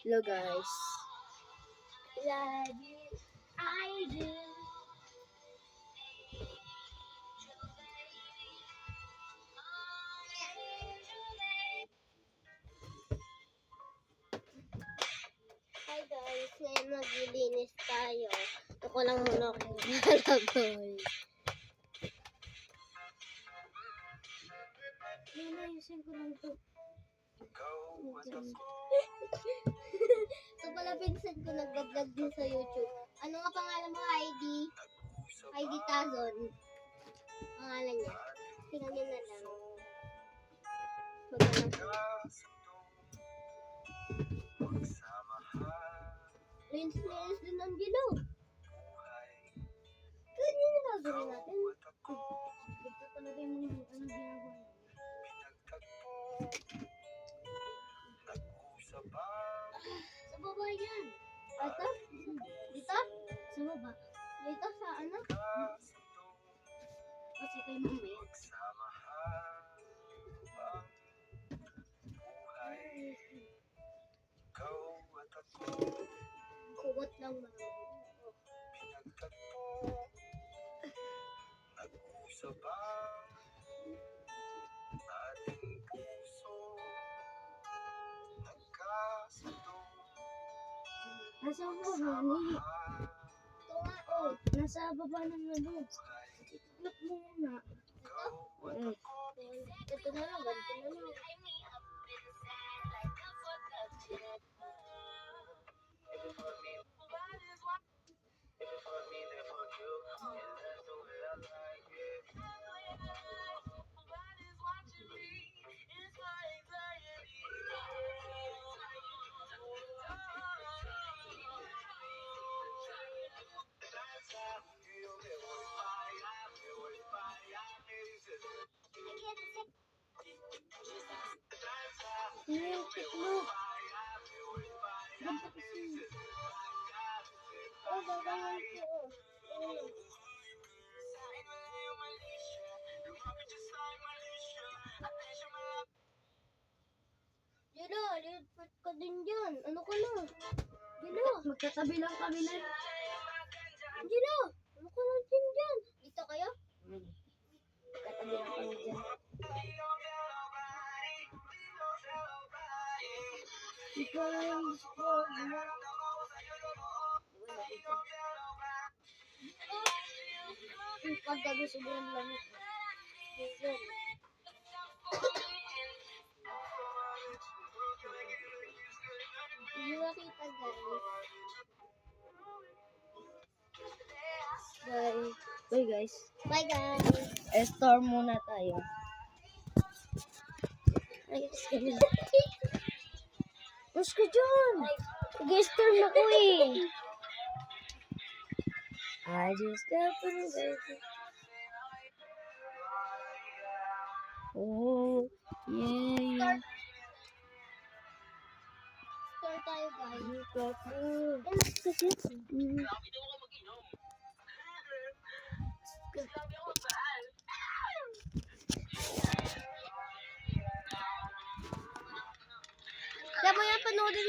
Hello guys. Love you, I do. Hi guys, ngayon maglilinis tayo. Ako lang muna ako nalagay. Ayusin ko lang ito. Ito pala pinsan ko nag-vlog din sa YouTube. Ano nga pangalan mo, Heidi? Heidi Tazon. Pangalan niya. Tingnan niyo na lang. Linis din ang ginaw. Ganyan yung gagawin natin. Dito talaga yung ginagawa niya. Sa baba yan. Ata? Dito? Sa baba. Dito sa ano? Kasi kay mamaya. Kuwat lang mga. Nasa baba ni. Ito nga oh. Nasa baba ng ano. Itlog mo muna. Ito? Ito na lang. Ganito na lang. Itlog. Ganito kasi. Oh, gagawin ko. Jelo, lipat ka din dyan. Ano ka na? Jelo. Magkatabi lang kami na. Jelo, ano ka na din dyan? Dito kayo? Magkatabi lang kami dyan. Ikaw na yung gusto. Paggabi sobrang lamig. Hindi makita guys. Bye. Bye guys. Bye guys. Store muna tayo. Ayos ka na. Mas ka dyan. Nag-store na ko eh. I just got to the baby. Oh, yeah. Store tayo guys. Kaya mo yan panoodin.